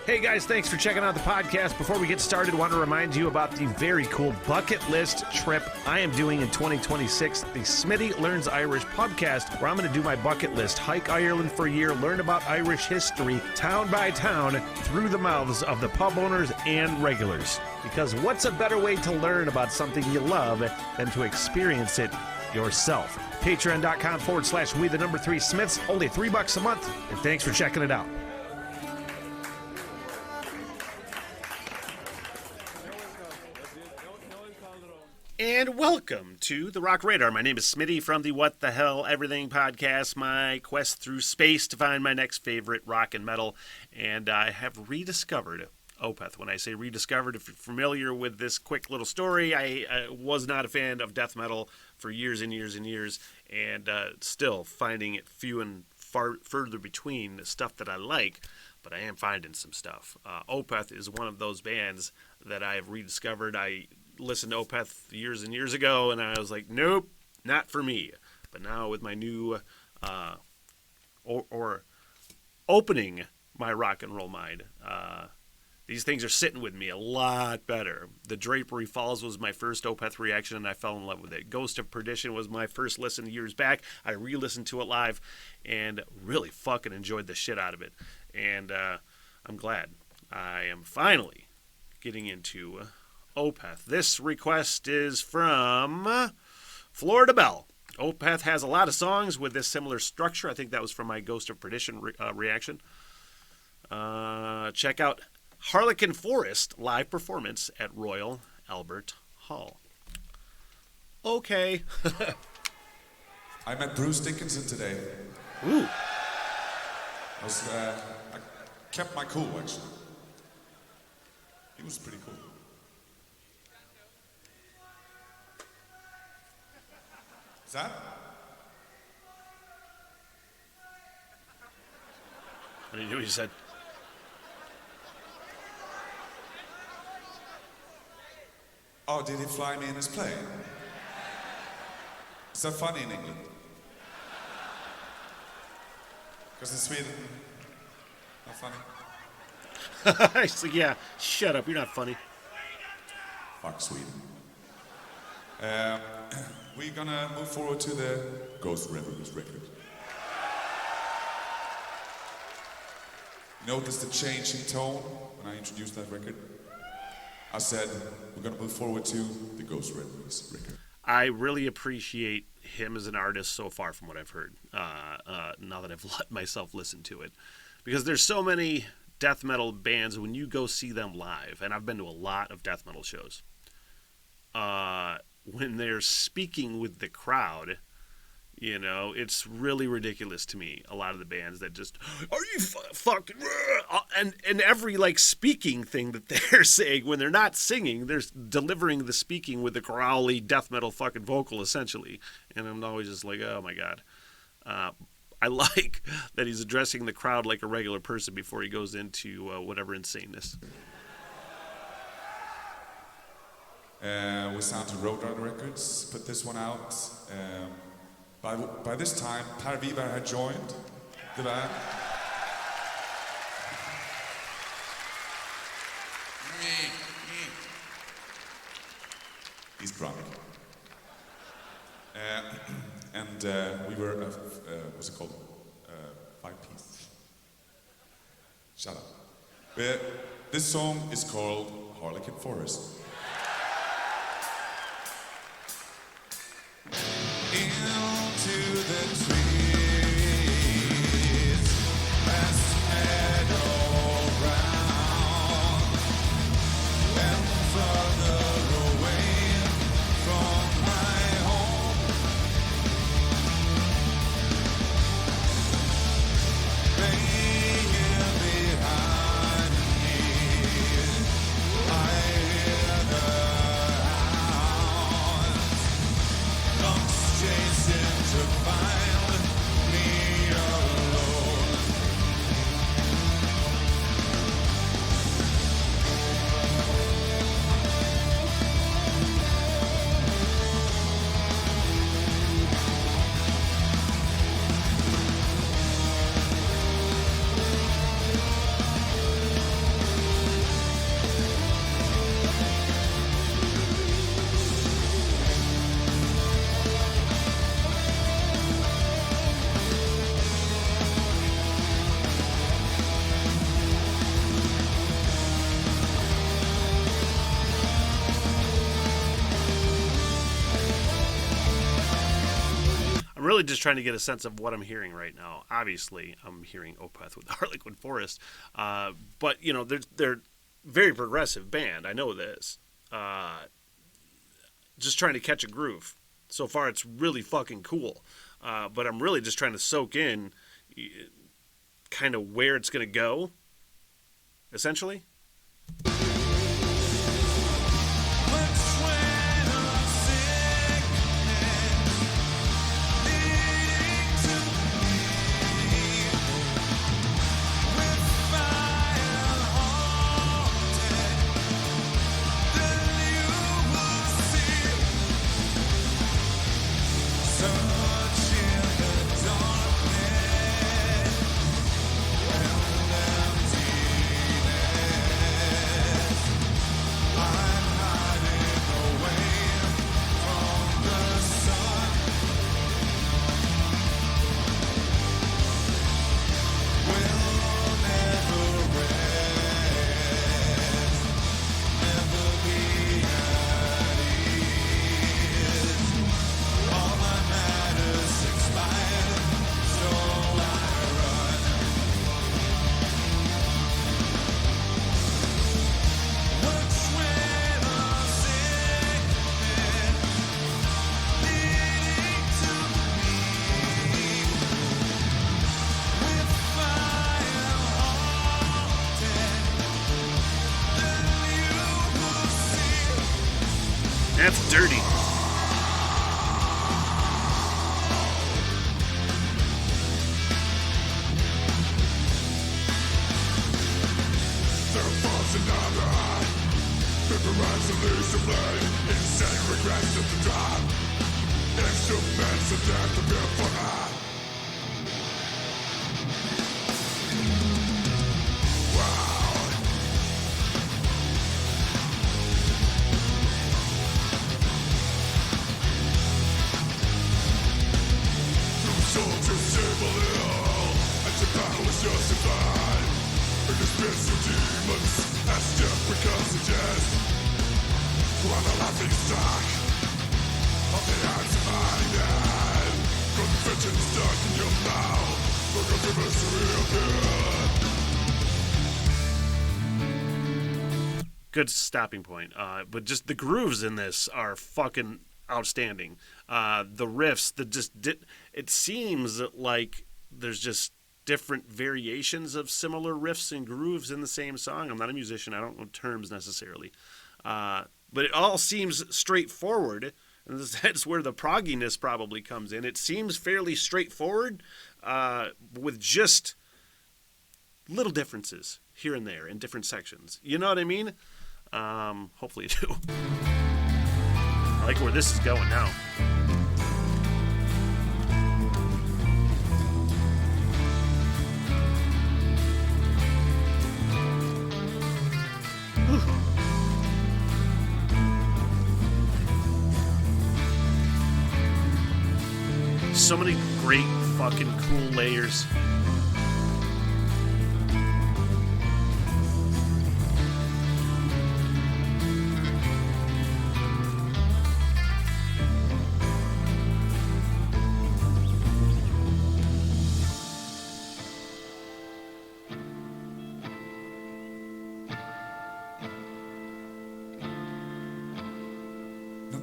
Hey guys, thanks for checking out the podcast. Before we get started, I want to remind you about the very cool bucket list trip I am doing in 2026, the Smitty Learns Irish podcast, where I'm going to do my bucket list, hike Ireland for a year, learn about Irish history, town by town, through the mouths of the pub owners and regulars. Because what's a better way to learn about something you love than to experience it yourself? Patreon.com/we3smiths, only $3 a month, and thanks for checking it out. And welcome to the Rock Radar. My name is Smitty from the What the Hell Everything podcast, my quest through space to find my next favorite rock and metal. And I have rediscovered Opeth. When I say rediscovered, if you're familiar with this quick little story, I was not a fan of death metal for years and years and years, and still finding it few and further between the stuff that I like, but I am finding some stuff. Opeth is one of those bands that I have rediscovered. I listened to Opeth years and years ago, and I was like, nope, not for me. But now with my new, or opening my rock and roll mind, these things are sitting with me a lot better. The Drapery Falls was my first Opeth reaction, and I fell in love with it. Ghost of Perdition was my first listen years back. I re-listened to it live and really fucking enjoyed the shit out of it. And I'm glad I am finally getting into Opeth. This request is from Florida Bell. Opeth has a lot of songs with this similar structure. I think that was from my Ghost of Perdition reaction. Check out Harlequin Forest live performance at Royal Albert Hall. Okay. I met Bruce Dickinson today. Ooh. I kept my cool, actually. He was pretty cool. Is that? I didn't hear what you said. Oh, did he fly me in his plane? Is that funny in England? Because in Sweden, not funny? It's like, yeah, shut up, you're not funny. Fuck Sweden. We're gonna move forward to the Ghost Rivers record. Notice the change in tone when I introduced that record. I said we're gonna move forward to the Ghost Rivers record. I really appreciate him as an artist so far from what I've heard, now that I've let myself listen to it. Because there's so many death metal bands, when you go see them live, and I've been to a lot of death metal shows, when they're speaking with the crowd, you know, it's really ridiculous to me. A lot of the bands that just, are you fucking, and every like speaking thing that they're saying, when they're not singing, they're delivering the speaking with the growly death metal fucking vocal essentially. And I'm always just like, oh my God. I like that he's addressing the crowd like a regular person before he goes into whatever insaneness. We signed to Roadrunner Records, put this one out. By this time, Per Wiberg had joined the band. He's drunk. And we were, what's it called? Five-piece. Shut up. This song is called Harlequin Forest. Into the trees, past meadow ground, and further away from my home. Laying behind me, I hear really just trying to get a sense of what I'm hearing right now. Obviously, I'm hearing Opeth with the Harlequin Forest, but you know they're very progressive band. I know this. Just trying to catch a groove. So far, it's really fucking cool. But I'm really just trying to soak in kind of where it's going to go, essentially. That's dirty. Good stopping point. But just the grooves in this are fucking outstanding. The riffs, it seems like there's just different variations of similar riffs and grooves in the same song. I'm not a musician. I don't know terms necessarily. But it all seems straightforward. And that's where the progginess probably comes in. It seems fairly straightforward with just little differences here and there in different sections. You know what I mean? Hopefully you do. I like where this is going now. So many great fucking cool layers.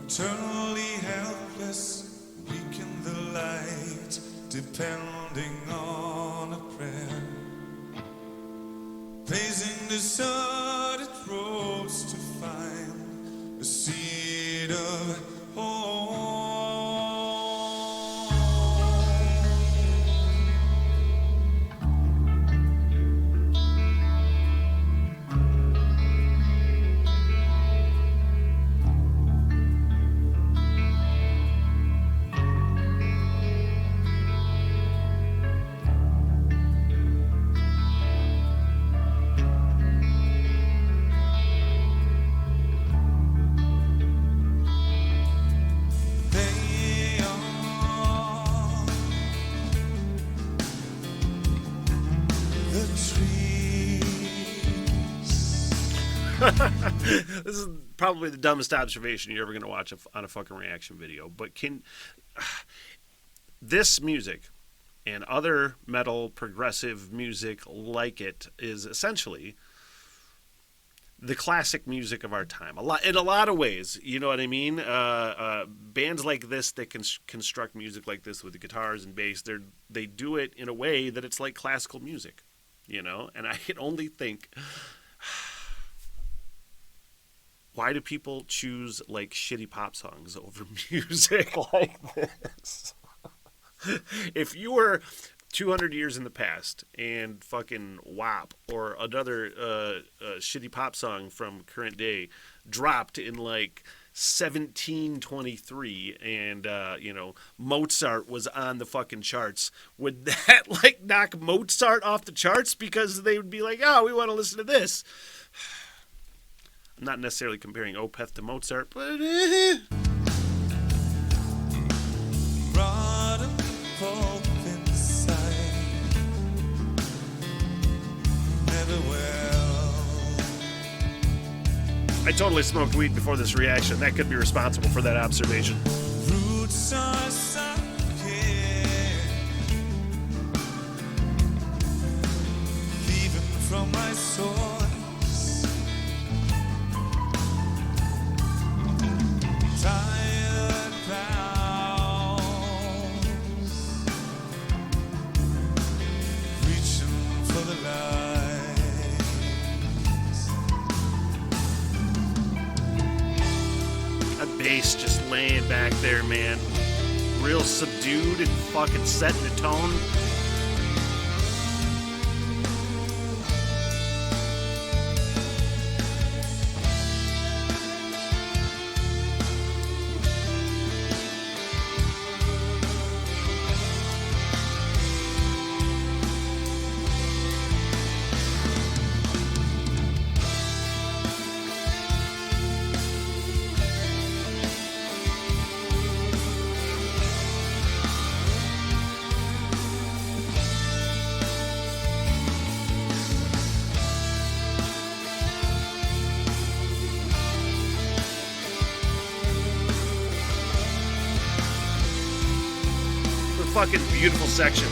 Eternally helpless, weak in the light, depending on a prayer, pacing deserted roads to find a seed of home. This is probably the dumbest observation you're ever going to watch on a fucking reaction video. But This music and other metal progressive music like it is essentially the classic music of our time. In a lot of ways, you know what I mean? Bands like this that can construct music like this with the guitars and bass, they do it in a way that it's like classical music, you know? And I can only think, why do people choose like shitty pop songs over music like this? If you were 200 years in the past and fucking WAP or another shitty pop song from current day dropped in like 1723 and Mozart was on the fucking charts, would that like knock Mozart off the charts because they would be like, oh, we want to listen to this? I'm not necessarily comparing Opeth to Mozart, but I totally smoked weed before this reaction. That could be responsible for that observation. Roots are sunken, leaving from my source. Tired clouds, reaching for the light. Bass just laying back there, man. Real subdued and fucking setting the tone. Fucking beautiful section.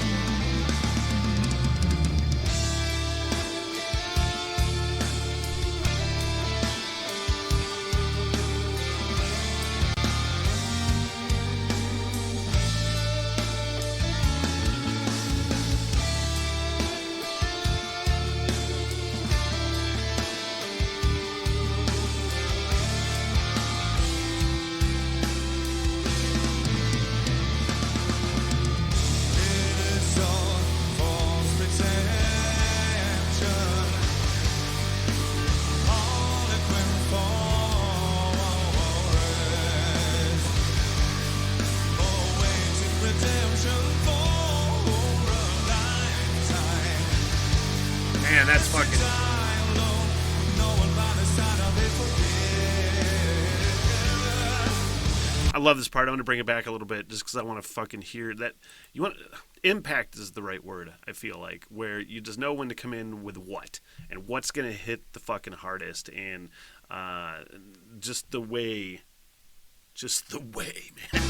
Man, that's fucking... I love this part. I'm going to bring it back a little bit just because I want to fucking hear that. You want impact is the right word, I feel like, where you just know when to come in with what and what's going to hit the fucking hardest, and just the way, man.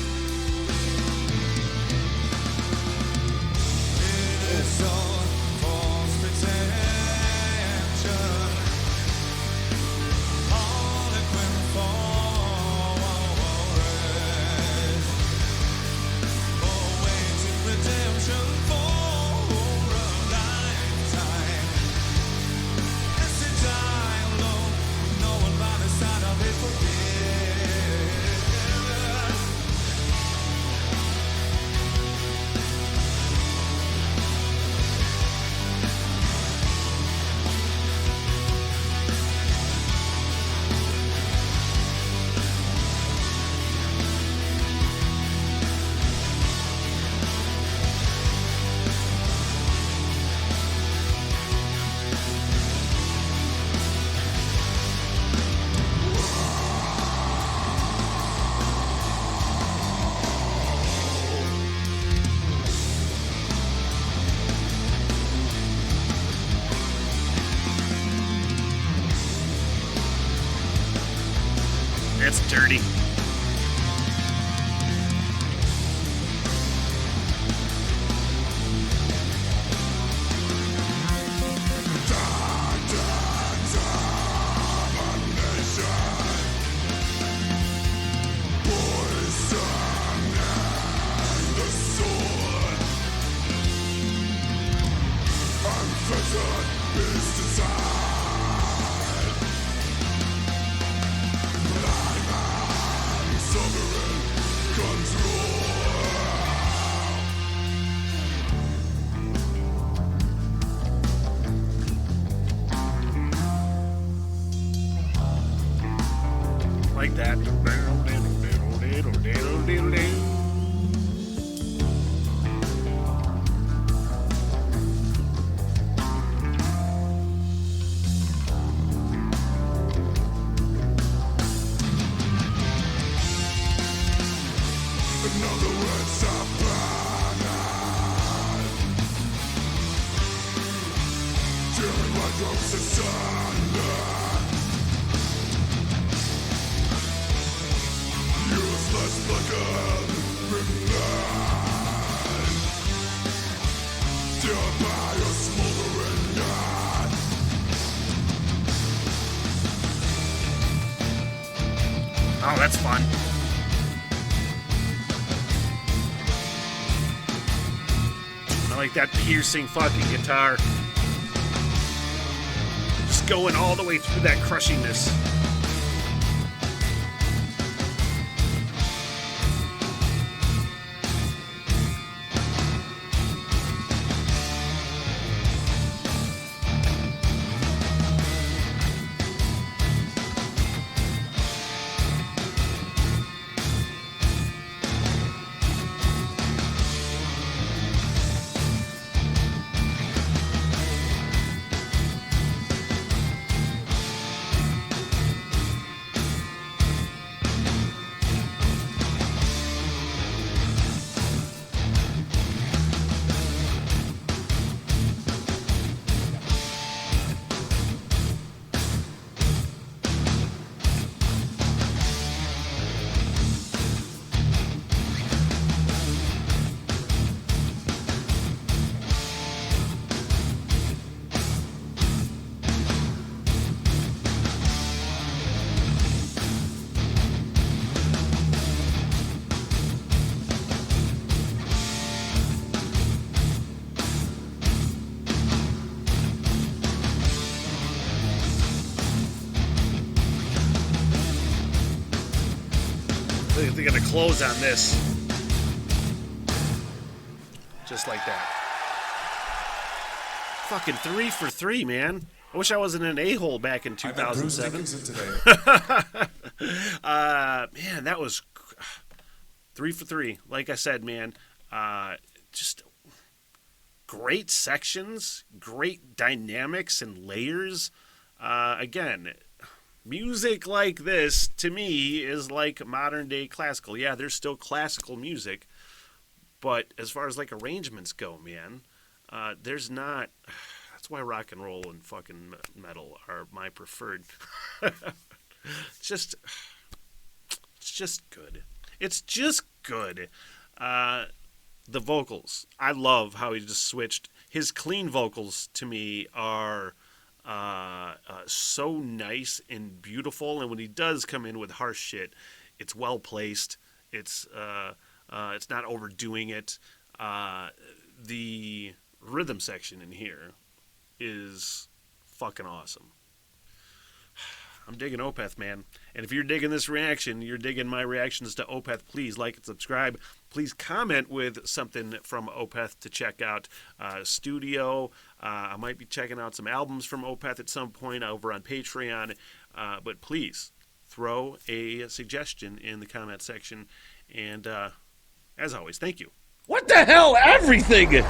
That's dirty. like that. Oh, that's fun. I like that piercing fucking guitar. Just going all the way through that crushiness. They're gonna close on this. Just like that. Fucking 3 for 3, man. I wish I wasn't an a-hole back in 2007. Man, that was 3 for 3. Like I said, man, just great sections, great dynamics and layers. Again, music like this, to me, is like modern day classical. Yeah, there's still classical music, but as far as like arrangements go, man, there's not. That's why rock and roll and fucking metal are my preferred. It's just good. It's just good. The vocals, I love how he just switched. His clean vocals to me are so nice and beautiful, and when he does come in with harsh shit, it's well placed. It's not overdoing it. The rhythm section in here is fucking awesome. I'm digging Opeth, man. And if you're digging this reaction, you're digging my reactions to Opeth, please like and subscribe. Please comment with something from Opeth to check out. Studio. I might be checking out some albums from Opeth at some point over on Patreon. But please throw a suggestion in the comment section. And as always, thank you. What the hell, everything?